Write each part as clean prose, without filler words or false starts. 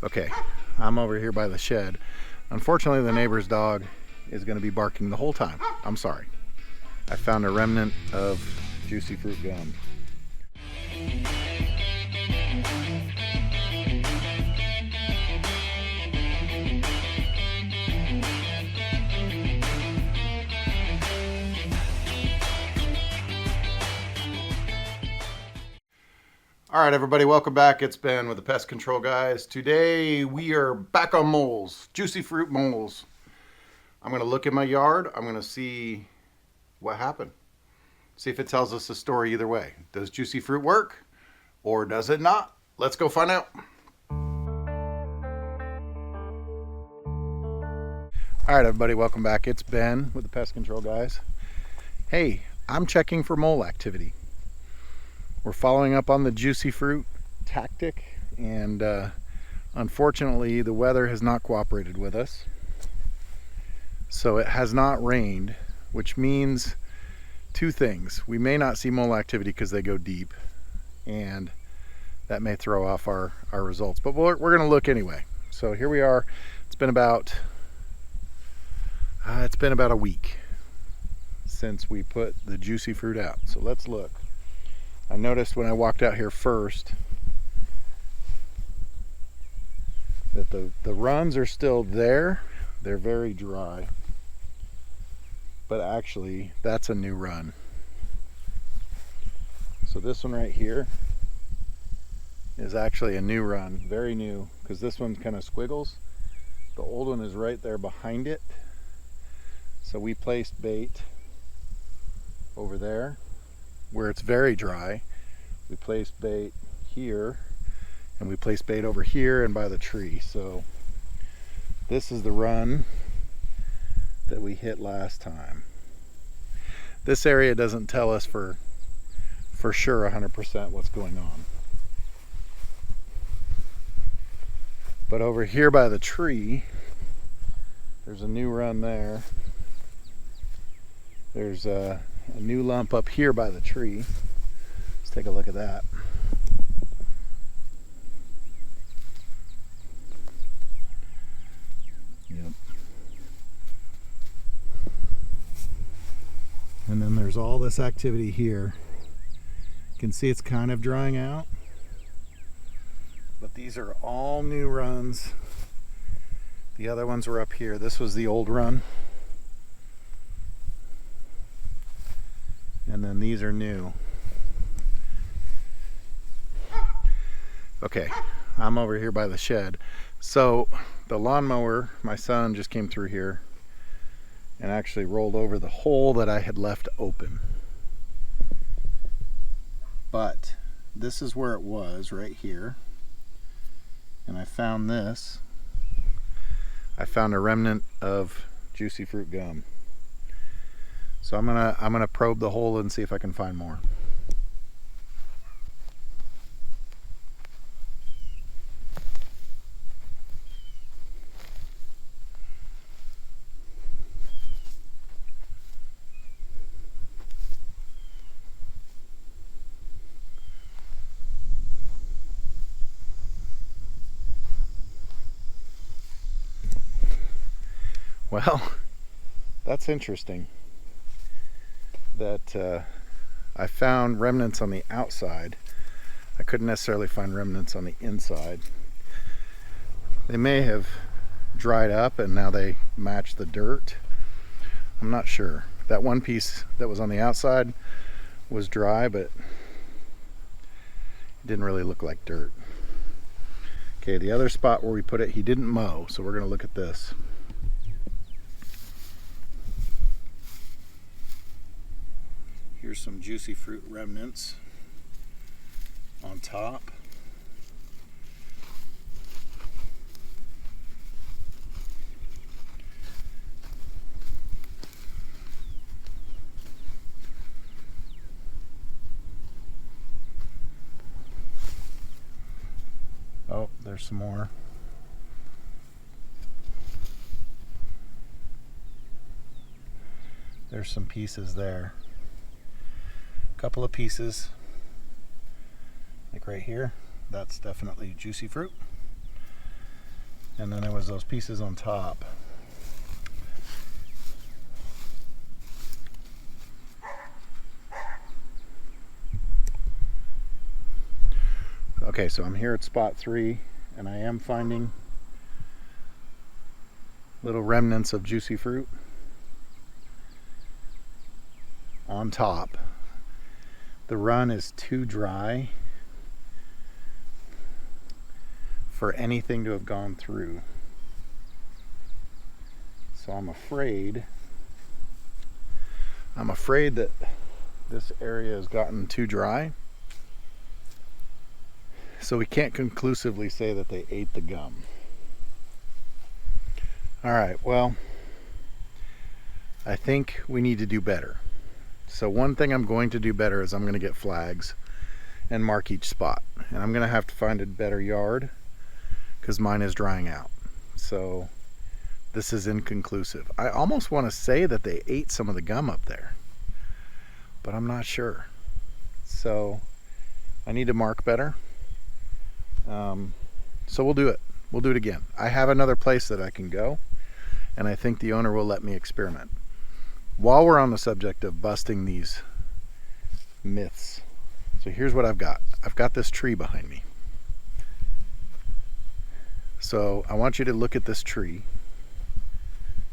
Okay, I'm over here by the shed. Unfortunately, the neighbor's dog is going to be barking the whole time. I'm sorry. I found a remnant of juicy fruit gum. All right, everybody, welcome back. It's Ben with the Pest Control Guys. Today we are back on moles, juicy fruit moles. I'm going to look in my yard. I'm going to see what happened. See if it tells us a story either way. Does juicy fruit work or does it not? Let's go find out. All right, everybody, welcome back. It's Ben with the Pest Control Guys. Hey, I'm checking for mole activity. We're following up on the juicy fruit tactic, and unfortunately the weather has not cooperated with us. So it has not rained, which means two things. We may not see mole activity because they go deep, and that may throw off our results. But we're going to look anyway. So here we are. It's been about a week since we put the juicy fruit out. So let's look. I noticed when I walked out here first that the runs are still there. They're very dry. But actually, that's a new run. So this one right here is actually a new run, very new, because this one kind of squiggles. The old one is right there behind it. So we placed bait over there where it's very dry. We placed bait here, and we placed bait over here and by the tree. So this is the run that we hit last time. This area doesn't tell us for sure 100% what's going on. But over here by the tree, there's a new run there. There's a new lump up here by the tree. Let's take a look at that. Yep. And then there's all this activity here. You can see it's kind of drying out. But these are all new runs. The other ones were up here. This was the old run. And then these are new. Okay, I'm over here by the shed. So the lawnmower, my son just came through here and actually rolled over the hole that I had left open. But this is where it was, right here. And I found this. I found a remnant of juicy fruit gum. So I'm gonna probe the hole and see if I can find more. Well, that's interesting. That I found remnants on the outside. I couldn't necessarily find remnants on the inside. They may have dried up and now they match the dirt. I'm not sure. That one piece that was on the outside was dry, but it didn't really look like dirt. Okay, the other spot where we put it, he didn't mow, so we're going to look at this. Here's some juicy fruit remnants on top. Oh, there's some more. There's some pieces there. Couple of pieces, like right here. That's definitely juicy fruit. And then there was those pieces on top. Okay, so I'm here at spot 3, and I am finding little remnants of juicy fruit on top. The run is too dry for anything to have gone through. So I'm afraid that this area has gotten too dry. So we can't conclusively say that they ate the gum. All right, well, I think we need to do better. So one thing I'm going to do better is I'm going to get flags and mark each spot. And I'm going to have to find a better yard because mine is drying out. So this is inconclusive. I almost want to say that they ate some of the gum up there, but I'm not sure. So I need to mark better. So we'll do it. We'll do it again. I have another place that I can go, and I think the owner will let me experiment. While we're on the subject of busting these myths, so here's what I've got. I've got this tree behind me. So I want you to look at this tree.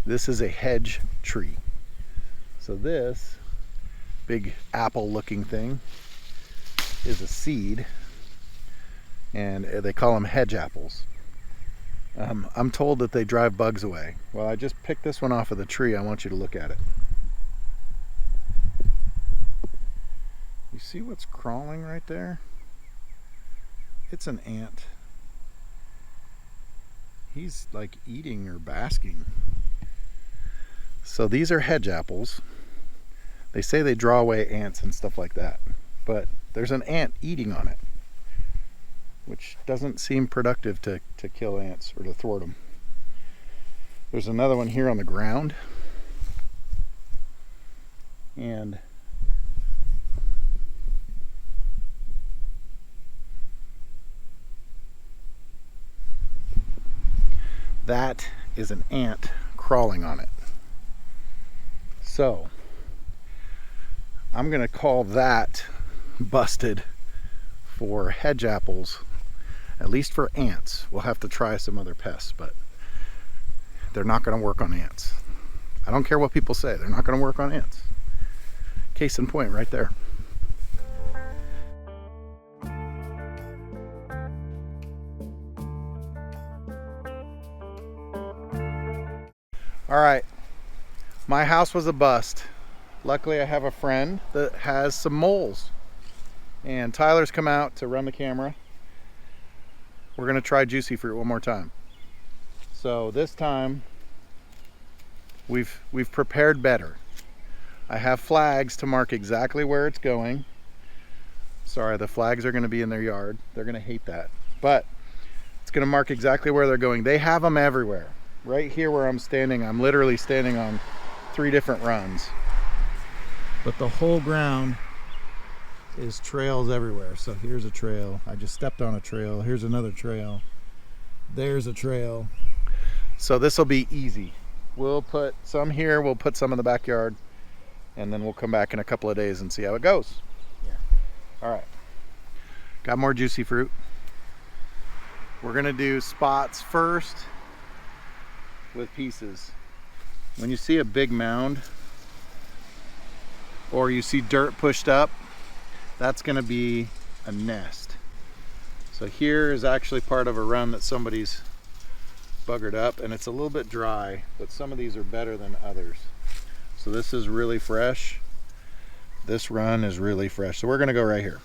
This is a hedge tree. So this big apple looking thing is a seed, and they call them hedge apples. I'm told that they drive bugs away. Well, I just picked this one off of the tree. I want you to look at it. You see what's crawling right there? It's an ant. He's like eating or basking. So these are hedge apples. They say they draw away ants and stuff like that, but there's an ant eating on it, which doesn't seem productive to kill ants or to thwart them. There's another one here on the ground, and that is an ant crawling on it. So I'm going to call that busted for hedge apples, at least for ants. We'll have to try some other pests, but they're not going to work on ants. I don't care what people say, they're not going to work on ants. Case in point right there. All right, my house was a bust. Luckily I have a friend that has some moles, and Tyler's come out to run the camera. We're gonna try juicy fruit one more time. So this time we've prepared better. I have flags to mark exactly where it's going. Sorry, the flags are gonna be in their yard. They're gonna hate that, but it's gonna mark exactly where they're going. They have them everywhere. Right here where I'm standing, I'm literally standing on 3 different runs. But the whole ground is trails everywhere. So here's a trail. I just stepped on a trail. Here's another trail. There's a trail. So this will be easy. We'll put some here, we'll put some in the backyard, and then we'll come back in a couple of days and see how it goes. Yeah. All right. Got more juicy fruit. We're gonna do spots first with pieces. When you see a big mound or you see dirt pushed up, that's going to be a nest. So here is actually part of a run that somebody's buggered up, and it's a little bit dry, but some of these are better than others. So this is really fresh. This run is really fresh. So we're going to go right here.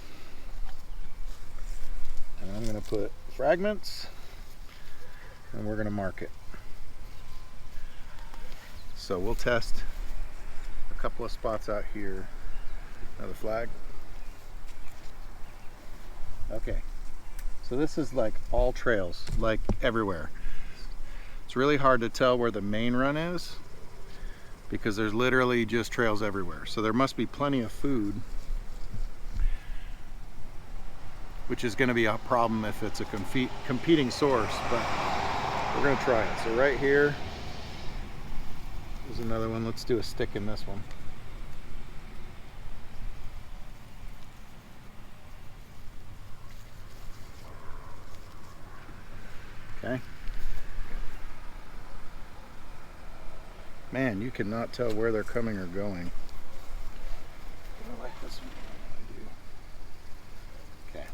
And I'm going to put fragments, and we're going to mark it. So we'll test a couple of spots out here. Another flag. Okay. So this is like all trails, like everywhere. It's really hard to tell where the main run is because there's literally just trails everywhere. So there must be plenty of food, which is going to be a problem if it's a competing source. But We're gonna try it. So right here is another one. Let's do a stick in this one. Okay. Man, you cannot tell where they're coming or going. I like this one. I do. Okay.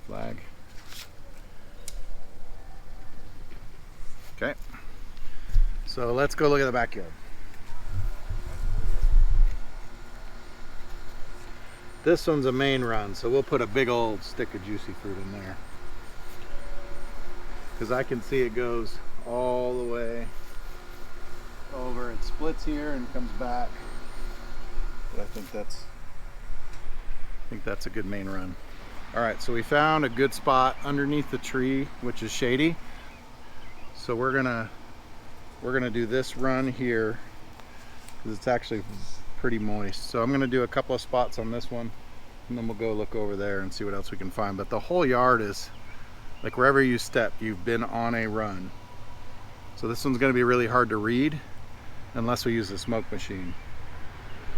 Flag. Okay. So let's go look at the backyard. This one's a main run, so we'll put a big old stick of juicy fruit in there. Because I can see it goes all the way over. It splits here and comes back. But I think that's a good main run. All right, so we found a good spot underneath the tree, which is shady. So we're gonna do this run here because it's actually pretty moist. So I'm gonna do a couple of spots on this one, and then we'll go look over there and see what else we can find. But the whole yard is like wherever you step, you've been on a run. So this one's gonna be really hard to read unless we use the smoke machine.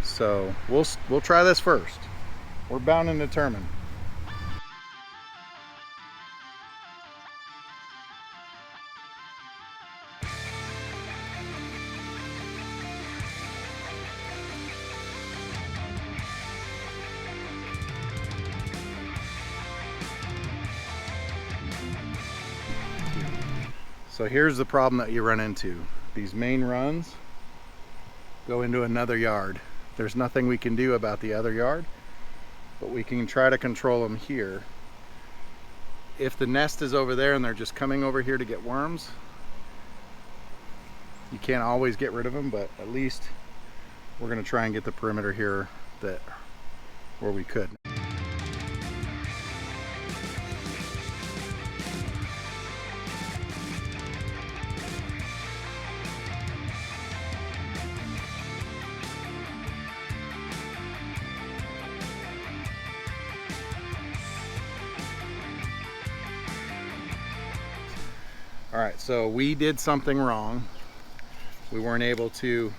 So we'll try this first. We're bound and determined. So here's the problem that you run into. These main runs go into another yard. There's nothing we can do about the other yard, but we can try to control them here. If the nest is over there and they're just coming over here to get worms, you can't always get rid of them, but at least we're gonna try and get the perimeter here where we could. All right, so we did something wrong. We weren't able to,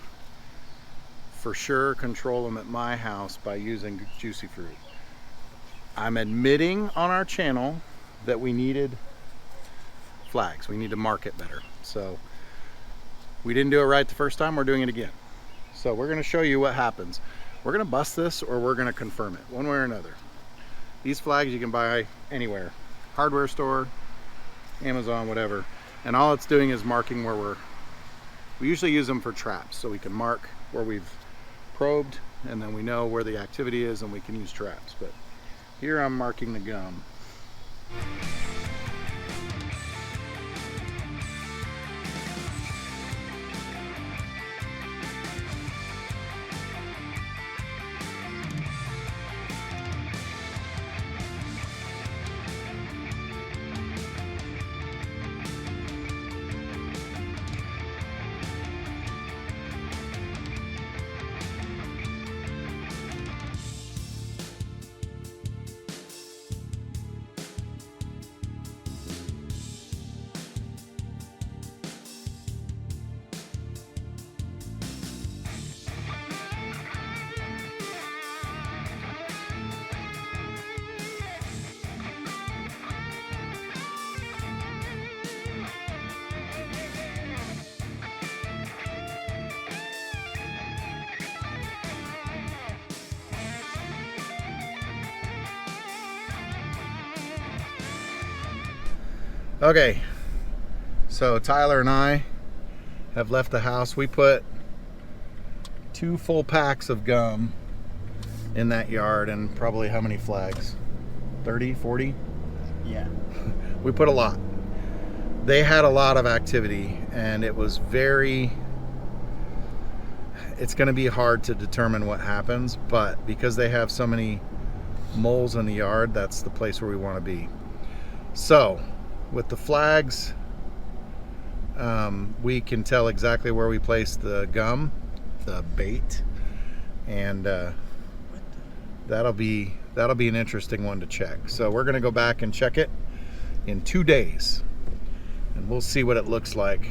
for sure, control them at my house by using juicy fruit. I'm admitting on our channel that we needed flags. We need to mark it better. So we didn't do it right the first time. We're doing it again. So we're gonna show you what happens. We're gonna bust this or we're gonna confirm it, one way or another. These flags you can buy anywhere, hardware store, Amazon, whatever. And all it's doing is marking where we usually use them for traps, so we can mark where we've probed, and then we know where the activity is and we can use traps. But here I'm marking the gum. Okay, so Tyler and I have left the house. We put 2 full packs of gum in that yard and probably how many flags? 30, 40? Yeah. We put a lot. They had a lot of activity and it was it's gonna be hard to determine what happens, but because they have so many moles in the yard, that's the place where we wanna be. So, with the flags, we can tell exactly where we place the gum, the bait, and that'll be an interesting one to check. So we're gonna go back and check it in 2 days, and we'll see what it looks like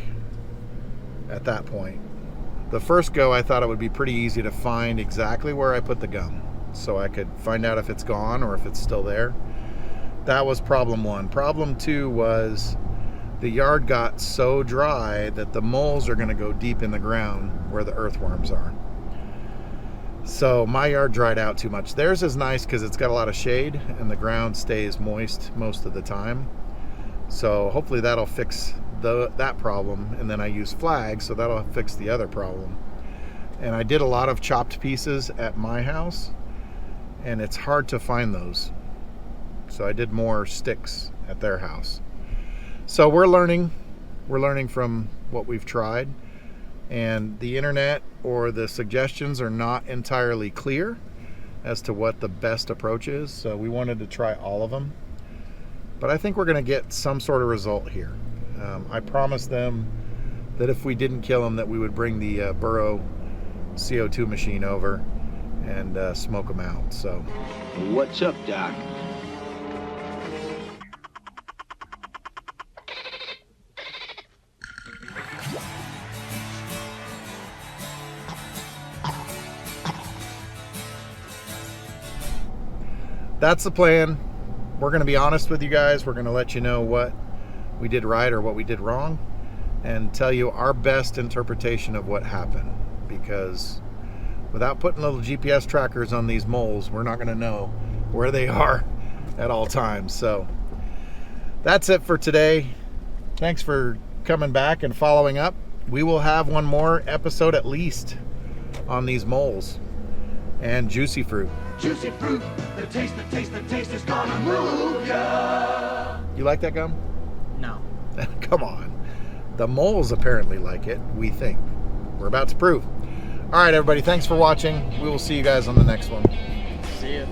at that point. The first go, I thought it would be pretty easy to find exactly where I put the gum, so I could find out if it's gone or if it's still there. That was problem one. Problem two was the yard got so dry that the moles are going to go deep in the ground where the earthworms are. So my yard dried out too much. Theirs is nice because it's got a lot of shade and the ground stays moist most of the time. So hopefully that'll fix that problem. And then I use flags, so that'll fix the other problem. And I did a lot of chopped pieces at my house, and it's hard to find those. So I did more sticks at their house. So we're learning from what we've tried, and the internet or the suggestions are not entirely clear as to what the best approach is. So we wanted to try all of them, but I think we're going to get some sort of result here. I promised them that if we didn't kill them, that we would bring the Burrow CO2 machine over and smoke them out. So what's up, Doc? That's the plan. We're going to be honest with you guys. We're going to let you know what we did right or what we did wrong, and tell you our best interpretation of what happened, because without putting little GPS trackers on these moles, we're not going to know where they are at all times. So that's it for today. Thanks for coming back and following up. We will have one more episode at least on these moles and juicy fruit. Juicy fruit, the taste is gonna move ya. You like that gum? No. Come on. The moles apparently like it, we think. We're about to prove. All right, everybody, thanks for watching. We will see you guys on the next one. See ya.